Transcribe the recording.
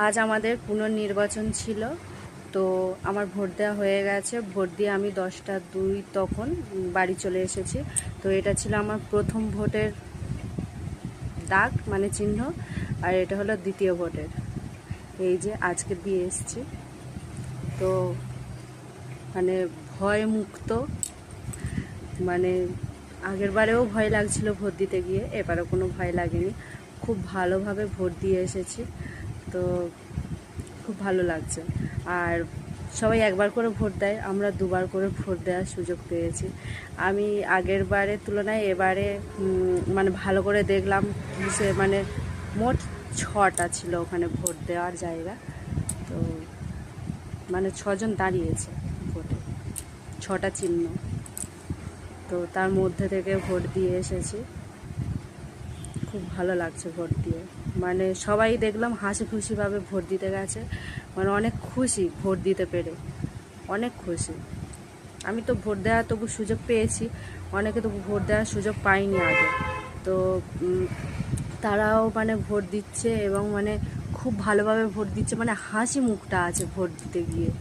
আজ আমাদের পুনর্নির্বাচন ছিল, তো আমার ভোট দেওয়া হয়ে গেছে। ভোট দিয়ে আমি 10টা 2 তখন বাড়ি চলে এসেছি। তো এটা ছিল আমার প্রথম ভোটের দাগ, মানে চিহ্ন। আর এটা হলো দ্বিতীয় ভোটের, এই যে আজকে দিয়ে এসেছি। তো মানে ভয় মুক্ত, মানে আগের বারেও ভয় লাগছিল ভোট দিতে গিয়ে, এবারেও কোনো ভয় লাগেনি। খুব ভালোভাবে ভোট দিয়ে এসেছি, তো খুব ভালো লাগছে। আর সবাই একবার করে ভোট দেয়, আমরা দুবার করে ভোট দেওয়ার সুযোগ পেয়েছি। আমি আগের বারের তুলনায় এবারে মানে ভালো করে দেখলাম, সে মানে মোট 6টা ছিল ওখানে ভোট দেওয়ার জায়গা। তো মানে 6জন দাঁড়িয়েছে ভোটে, 6টা চিহ্ন। তো তার মধ্যে থেকে ভোট দিয়ে এসেছি। খুব ভালো লাগছে ভোট দিয়ে, মানে সবাই দেখলাম হাসি খুশিভাবে ভোট দিতে গেছে, মানে অনেক খুশি ভোট দিতে পেরে, অনেক খুশি। আমি তো ভোট দেওয়ার তবু সুযোগ পেয়েছি, অনেকে তো ভোট দেওয়ার সুযোগ পায়নি আগে। তো তারাও মানে ভোট দিচ্ছে এবং মানে খুব ভালোভাবে ভোট দিচ্ছে, মানে হাসি মুখটা আছে ভোট দিতে গিয়ে।